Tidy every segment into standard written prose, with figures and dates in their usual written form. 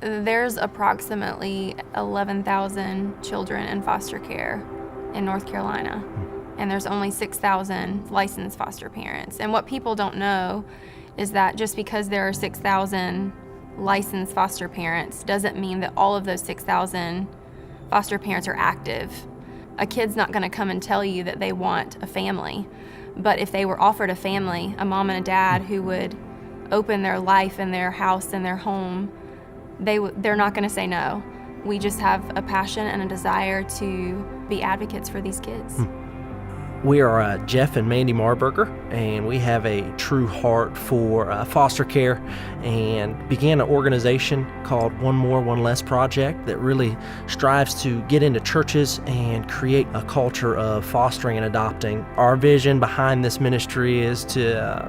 There's approximately 11,000 children in foster care in North Carolina, and there's only 6,000 licensed foster parents. And what people don't know is that just because there are 6,000 licensed foster parents doesn't mean that all of those 6,000 foster parents are active. A kid's not going to come and tell you that they want a family, but if they were offered a family, a mom and a dad who would open their life and their house and their home, they're not going to say no. We just have a passion and a desire to be advocates for these kids. We are Jeff and Mandy Marburger, and we have a true heart for foster care and began an organization called One More, One Less Project that really strives to get into churches and create a culture of fostering and adopting. Our vision behind this ministry is to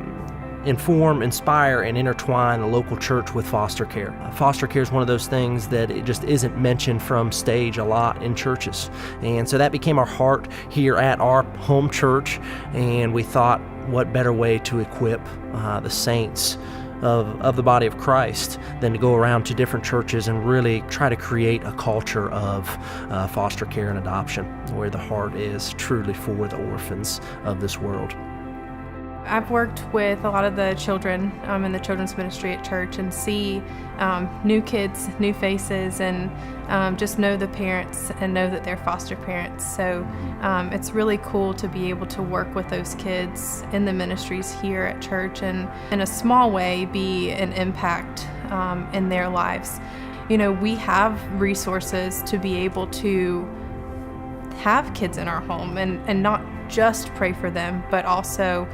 inform, inspire, and intertwine the local church with foster care. Foster care is one of those things that it just isn't mentioned from stage a lot in churches. And so that became our heart here at our home church, and we thought, what better way to equip the saints of the body of Christ than to go around to different churches and really try to create a culture of foster care and adoption where the heart is truly for the orphans of this world. I've worked with a lot of the children in the children's ministry at church and see new kids, new faces, and just know the parents and know that they're foster parents. So it's really cool to be able to work with those kids in the ministries here at church and in a small way be an impact in their lives. You know, we have resources to be able to have kids in our home and not just pray for them, but also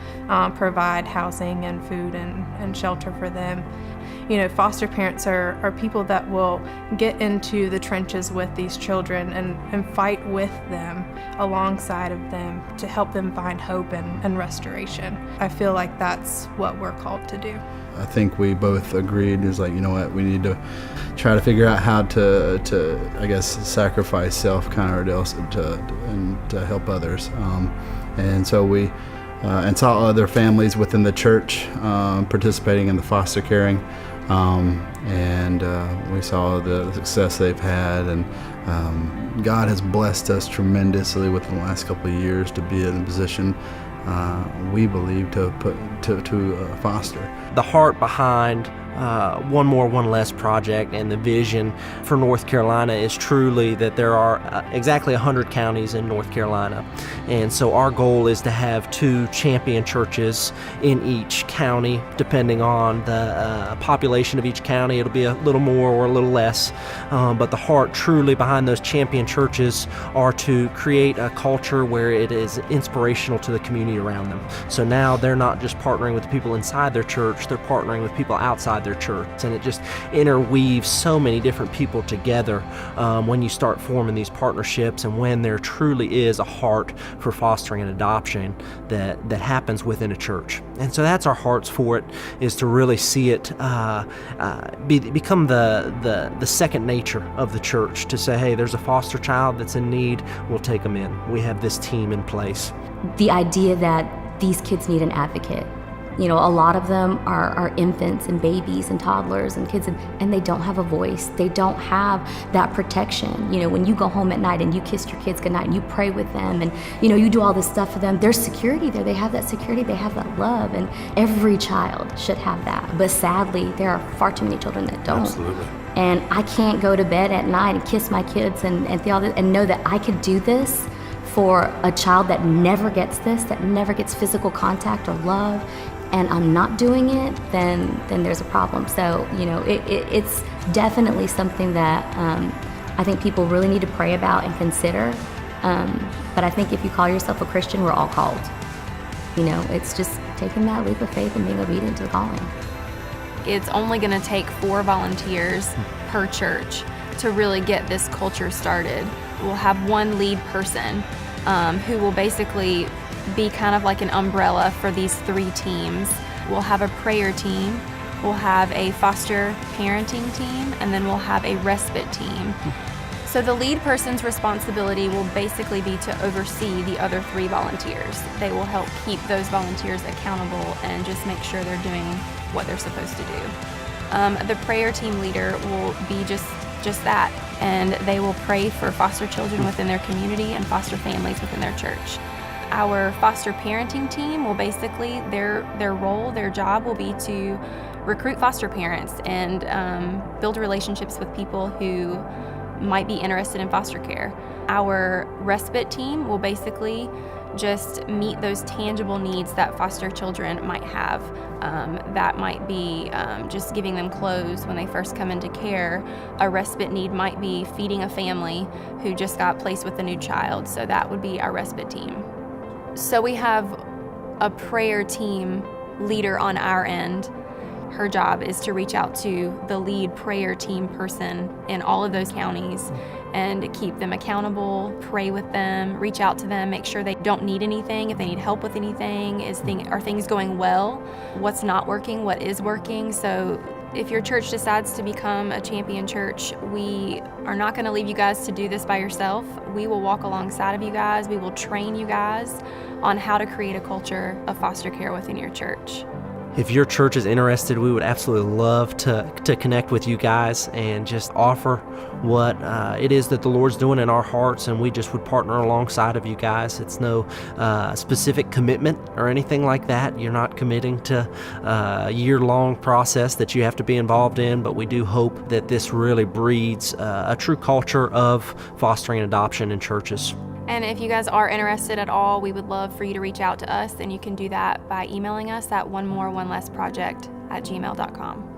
provide housing and food and shelter for them. You know, foster parents are people that will get into the trenches with these children and fight with them, alongside of them, to help them find hope and restoration. I feel like that's what we're called to do. I think we both agreed, it was like, you know what, we need to try to figure out how to I guess, sacrifice self kind of to help others. And so we and saw other families within the church participating in the foster caring. And we saw the success they've had, and God has blessed us tremendously within the last couple of years to be in a position we believe to foster. The heart behind One More, One Less Project and the vision for North Carolina is truly that there are exactly 100 counties in North Carolina. And so our goal is to have 2 champion churches in each county. Depending on the population of each county, it'll be a little more or a little less. But the heart truly behind those champion churches are to create a culture where it is inspirational to the community around them. So now they're not just partnering with the people inside their church, they're partnering with people outside their church, and it just interweaves so many different people together when you start forming these partnerships, and when there truly is a heart for fostering and adoption that happens within a church. And so that's our hearts for it, is to really see it become the second nature of the church, to say, hey, there's a foster child that's in need, we'll take them in. We have this team in place. The idea that these kids need an advocate. You know, a lot of them are infants and babies and toddlers and kids, and they don't have a voice. They don't have that protection. You know, when you go home at night and you kiss your kids goodnight and you pray with them and, you know, you do all this stuff for them, there's security there. They have that security, they have that love, and every child should have that. But sadly, there are far too many children that don't. Absolutely. And I can't go to bed at night and kiss my kids and all this, and know that I could do this for a child that never gets this, that never gets physical contact or love, and I'm not doing it, then there's a problem. So, you know, it's definitely something that I think people really need to pray about and consider. But I think if you call yourself a Christian, we're all called. You know, it's just taking that leap of faith and being obedient to the calling. It's only going to take 4 volunteers per church to really get this culture started. We'll have one lead person who will basically be kind of like an umbrella for these 3 teams. We'll have a prayer team, we'll have a foster parenting team, and then we'll have a respite team. So the lead person's responsibility will basically be to oversee the other 3 volunteers. They will help keep those volunteers accountable and just make sure they're doing what they're supposed to do. The prayer team leader will be just that, and they will pray for foster children within their community and foster families within their church. Our foster parenting team will basically, their job will be to recruit foster parents and build relationships with people who might be interested in foster care. Our respite team will basically just meet those tangible needs that foster children might have. That might be just giving them clothes when they first come into care. A respite need might be feeding a family who just got placed with a new child, so that would be our respite team. So we have a prayer team leader on our end. Her job is to reach out to the lead prayer team person in all of those counties and keep them accountable, pray with them, reach out to them, make sure they don't need anything, if they need help with anything, are things going well, what's not working, what is working. So if your church decides to become a champion church, we are not going to leave you guys to do this by yourself. We will walk alongside of you guys. We will train you guys on how to create a culture of foster care within your church. If your church is interested, we would absolutely love to connect with you guys and just offer what it is that the Lord's doing in our hearts, and we just would partner alongside of you guys. It's no specific commitment or anything like that. You're not committing to a year-long process that you have to be involved in, but we do hope that this really breeds a true culture of fostering and adoption in churches. And if you guys are interested at all, we would love for you to reach out to us, and you can do that by emailing us at onemoreonelessproject@gmail.com.